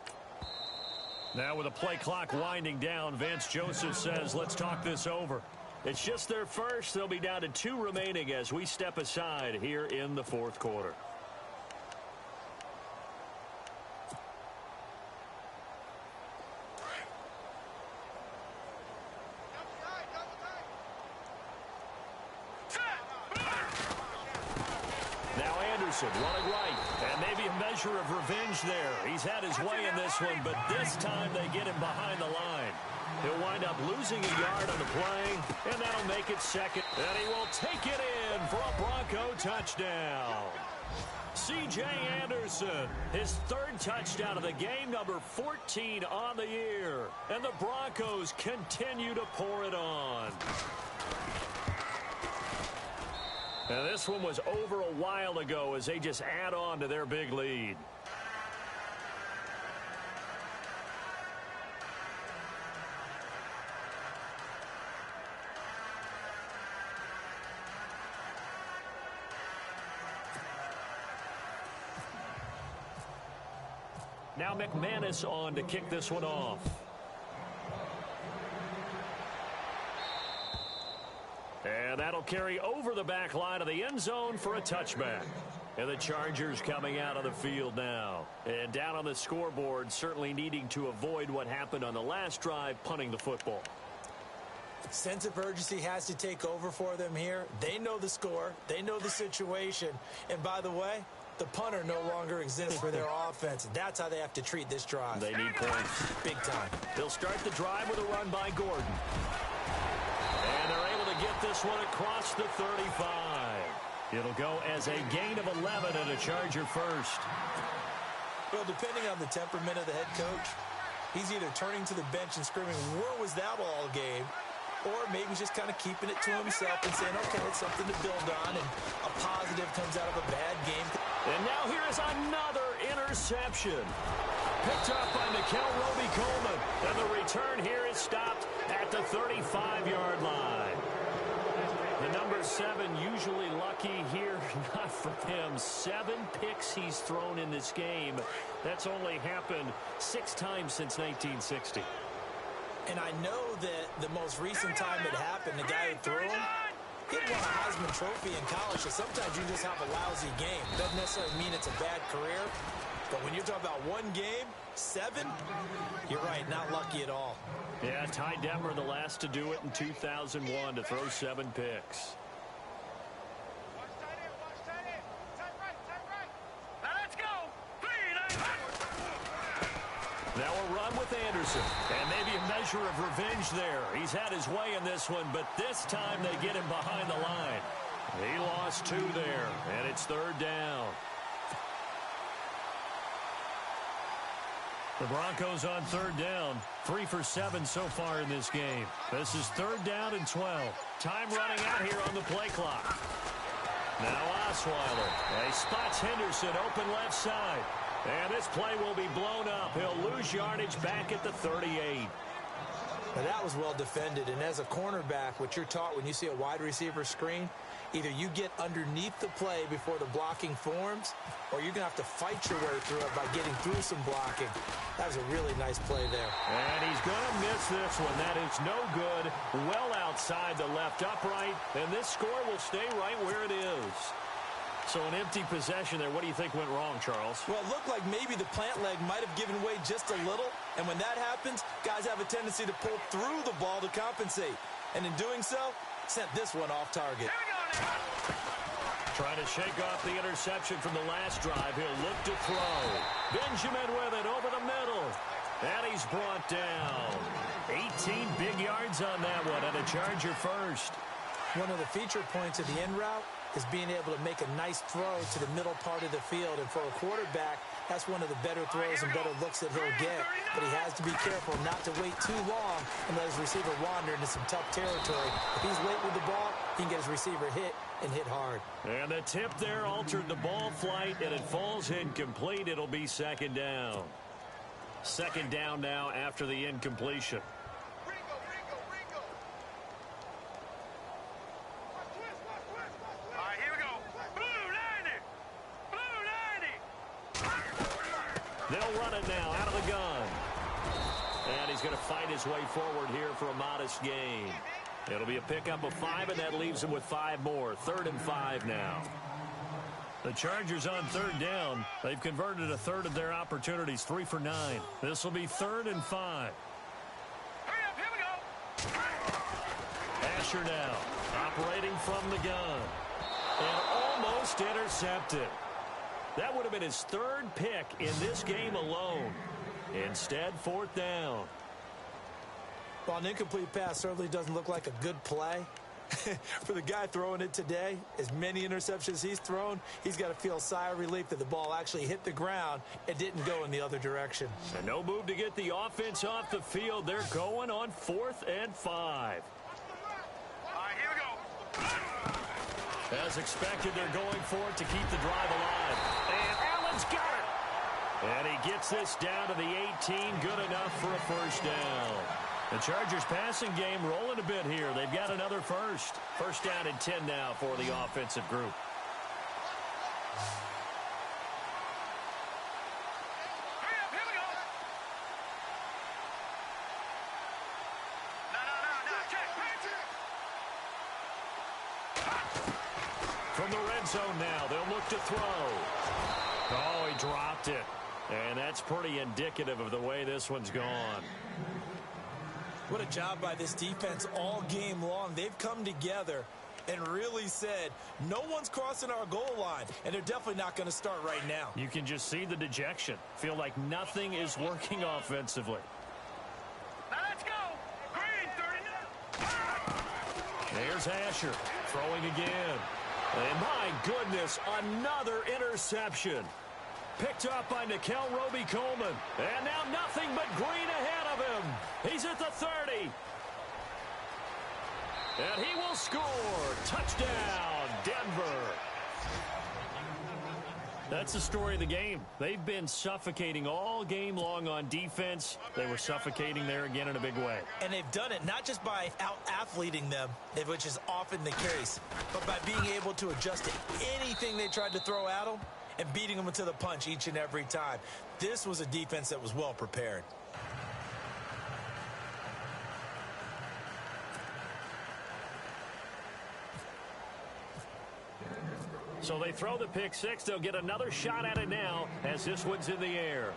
S4: Now with the play clock winding down, Vance Joseph says, let's talk this over. It's just their first. They'll be down to 2 remaining as we step aside here in the fourth quarter. Now Anderson running right, and maybe a measure of revenge there. He's had his way in this one, but this time they get him behind the line. He'll wind up losing a yard on the play, and that'll make it second. And he will take it in for a Bronco touchdown. C.J. Anderson, his 3rd touchdown of the game, number 14 on the year. And the Broncos continue to pour it on. Now this one was over a while ago as they just add on to their big lead. Now McManus on to kick this one off. And that'll carry over the back line of the end zone for a touchback. And the Chargers coming out of the field now. And down on the scoreboard, certainly needing to avoid what happened on the last drive, punting the football.
S5: Sense of urgency has to take over for them here. They know the score. They know the situation. And by the way, the punter no longer exists for their offense. That's how they have to treat this drive.
S4: They need points.
S5: Big time.
S4: They'll start the drive with a run by Gordon. And they're able to get this one across the 35. It'll go as a gain of 11 and a Charger first.
S5: Well, depending on the temperament of the head coach, he's either turning to the bench and screaming, where was that all game? Or maybe just kind of keeping it to himself and saying, okay, it's something to build on, and a positive comes out of a bad game.
S4: And now here is another interception. Picked up by Mikel Roby-Coleman. And the return here is stopped at the 35-yard line. The number 7 usually lucky here. Not for him. 7 picks he's thrown in this game. That's only happened 6 times since 1960.
S5: And I know that the most recent time it happened, the guy who threw him, he won a Heisman Trophy in college, so sometimes you just have a lousy game. Doesn't necessarily mean it's a bad career, but when you're talking about one game, 7, you're right, not lucky at all.
S4: Yeah, Ty Detmer, the last to do it in 2001, to throw 7 picks. Now a run with Anderson, and maybe a measure of revenge there. He's had his way in this one, but this time they get him behind the line. He lost 2 there, and it's 3rd down. The Broncos on 3rd down, 3 for 7 so far in this game. This is 3rd down and 12. Time running out here on the play clock. Now Osweiler. He spots Henderson open left side. And this play will be blown up. He'll lose yardage back at the 38.
S5: Now that was well defended. And as a cornerback, what you're taught when you see a wide receiver screen, either you get underneath the play before the blocking forms, or you're going to have to fight your way through it by getting through some blocking. That was a really nice play there.
S4: And he's going to miss this one. That is no good. Well outside the left upright. And this score will stay right where it is. So an empty possession there. What do you think went wrong, Charles?
S5: Well, it looked like maybe the plant leg might have given way just a little. And when that happens, guys have a tendency to pull through the ball to compensate. And in doing so, sent this one off target.
S4: Trying to shake off the interception from the last drive. He'll look to throw. Benjamin with it over the middle. And he's brought down. 18 big yards on that one, and a Charger first.
S5: One of the feature points of the end route is being able to make a nice throw to the middle part of the field. And for a quarterback, that's one of the better throws and better looks that he'll get. But he has to be careful not to wait too long and let his receiver wander into some tough territory. If he's late with the ball, he can get his receiver hit and hit hard.
S4: And the tip there altered the ball flight, and it falls incomplete. It'll be second down. Second down now after the incompletion. They'll run it now out of the gun. And he's going to fight his way forward here for a modest gain. It'll be a pickup of 5, and that leaves him with 5 more. 3rd and 5 now. The Chargers on 3rd down. They've converted a third of their opportunities, 3 for 9. This will be 3rd and 5.
S1: Hurry up, here we go.
S4: Asher now operating from the gun. And almost intercepted. That would have been his 3rd pick in this game alone. Instead, 4th down.
S5: Well, an incomplete pass certainly doesn't look like a good play. For the guy throwing it today, as many interceptions he's thrown, he's got to feel a sigh of relief that the ball actually hit the ground and didn't go in the other direction.
S4: And no move to get the offense off the field. They're going on 4th and 5.
S1: All right, here we go.
S4: As expected, they're going for it to keep the drive alive. And Allen's got it. And he gets this down to the 18. Good enough for a first down. The Chargers passing game rolling a bit here. They've got another first. First down and 10 now for the offensive group.
S1: Hurry up, here we go. No, check.
S4: From the red zone now, they'll look to throw. Oh, he dropped it. And that's pretty indicative of the way this one's gone.
S5: What a job by this defense all game long. They've come together and really said, no one's crossing our goal line, and they're definitely not going to start right now.
S4: You can just see the dejection. Feel like nothing is working offensively.
S1: Now let's go. Green, 39.
S4: There's Asher throwing again. And my goodness, another interception. Picked up by Nickel Roby-Coleman. And now nothing but green ahead of him. He's at the 30. And he will score. Touchdown, Denver. That's the story of the game. They've been suffocating all game long on defense. They were suffocating there again in a big way.
S5: And they've done it not just by out-athleting them, which is often the case, but by being able to adjust to anything they tried to throw at them and beating them to the punch each and every time. This was a defense that was well prepared.
S4: So they throw the pick six. They'll get another shot at it now as this one's in the air.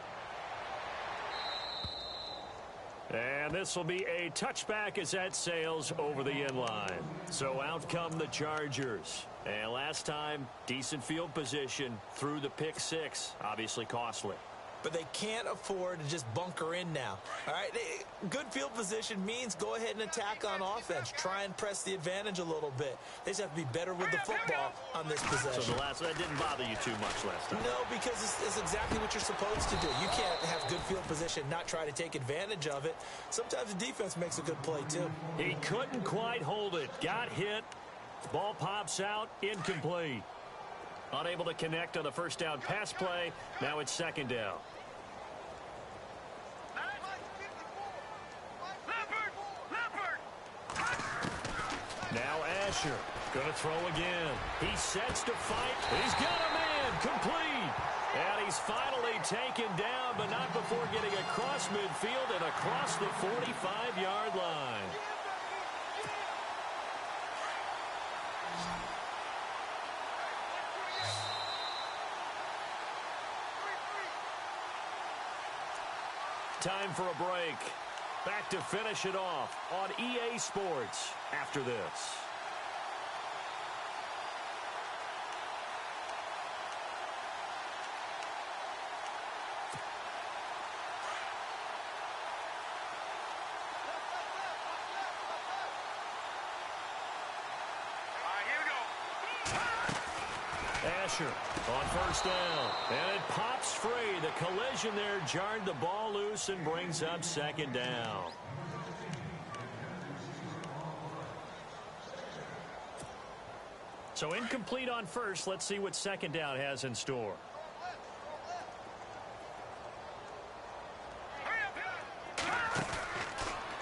S4: And this will be a touchback as that sails over the end line. So out come the Chargers. And last time, decent field position through the pick six. Obviously costly.
S5: But they can't afford to just bunker in now. All right, good field position means go ahead and attack on offense. Try and press the advantage a little bit. They just have to be better with the football on this possession.
S4: So that didn't bother you too much last time?
S5: No, because it's exactly what you're supposed to do. You can't have good field position, not try to take advantage of it. Sometimes the defense makes a good play, too.
S4: He couldn't quite hold it. Got hit. Ball pops out. Incomplete. Unable to connect on the first down pass play. Now it's second down. Now Asher going to throw again. He sets to fight. He's got a man complete. And he's finally taken down, but not before getting across midfield and across the 45-yard line. Time for a break. Back to finish it off on EA Sports after this. Asher on first down, and it pops free. The collision there jarred the ball loose and brings up second down. So incomplete on first. Let's see what second down has in store.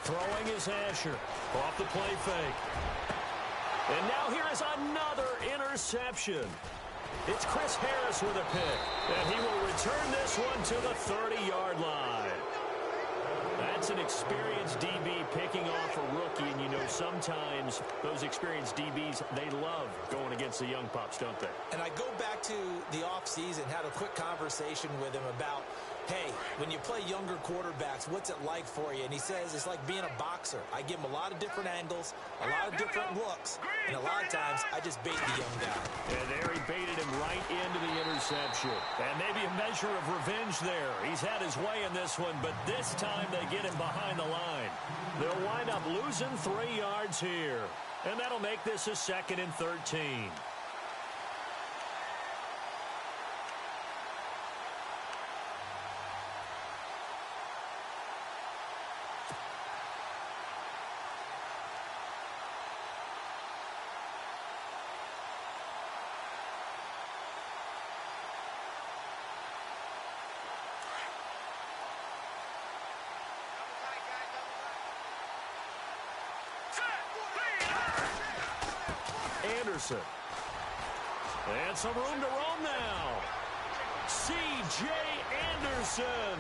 S4: Throwing is Asher off the play fake. And now here is another interception. It's Chris Harris with a pick, and he will return this one to the 30-yard line. That's an experienced DB picking off a rookie, and you know sometimes those experienced DBs, they love going against the young pups, don't they?
S5: And I go back to the offseason, had a quick conversation with him about, hey, when you play younger quarterbacks, what's it like for you? And he says it's like being a boxer. I give him a lot of different angles, a lot of different looks, and a lot of times I just bait the young guy.
S4: And there he baited him right into the interception. And maybe a measure of revenge there. He's had his way in this one, but this time they get him behind the line. They'll wind up losing 3 yards here. And that'll make this a 2nd and 13. Anderson. And some room to roam now. C.J. Anderson.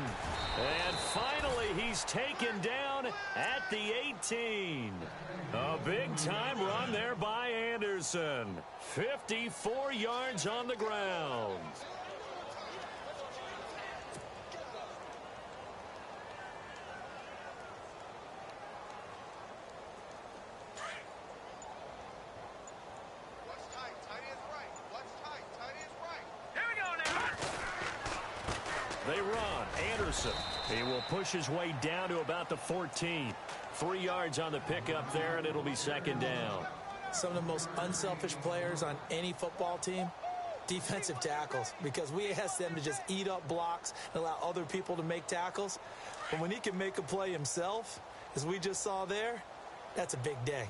S4: And finally, he's taken down at the 18. A big-time run there by Anderson. 54 yards on the ground. They run. Anderson. He will push his way down to about the 14. 3 yards on the pickup there, and it'll be 2nd down.
S5: Some of the most unselfish players on any football team, defensive tackles, because we ask them to just eat up blocks and allow other people to make tackles. But when he can make a play himself, as we just saw there, that's a big day.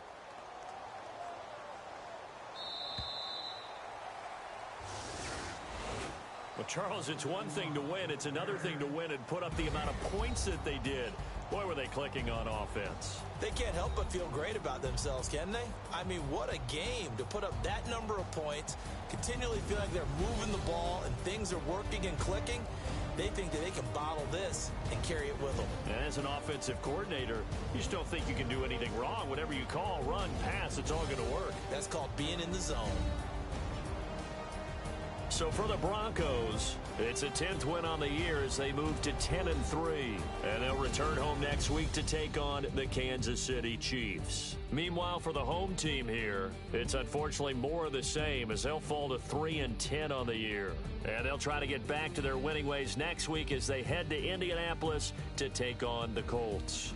S4: Well, Charles, it's one thing to win. It's another thing to win and put up the amount of points that they did. Boy, were they clicking on offense.
S5: They can't help but feel great about themselves, can they? I mean, what a game to put up that number of points, continually feel like they're moving the ball and things are working and clicking. They think that they can bottle this and carry it with them.
S4: And as an offensive coordinator, you just don't think you can do anything wrong. Whatever you call, run, pass, it's all going to work.
S5: That's called being in the zone.
S4: So for the Broncos, it's a 10th win on the year as they move to 10-3. And they'll return home next week to take on the Kansas City Chiefs. Meanwhile, for the home team here, it's unfortunately more of the same as they'll fall to 3-10 on the year. And they'll try to get back to their winning ways next week as they head to Indianapolis to take on the Colts.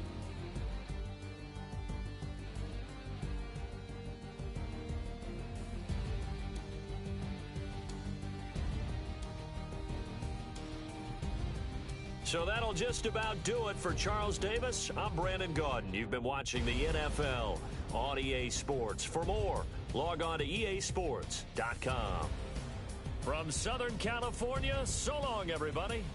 S4: So that'll just about do it for Charles Davis. I'm Brandon Gaudin. You've been watching the NFL on EA Sports. For more, log on to easports.com. From Southern California, so long, everybody.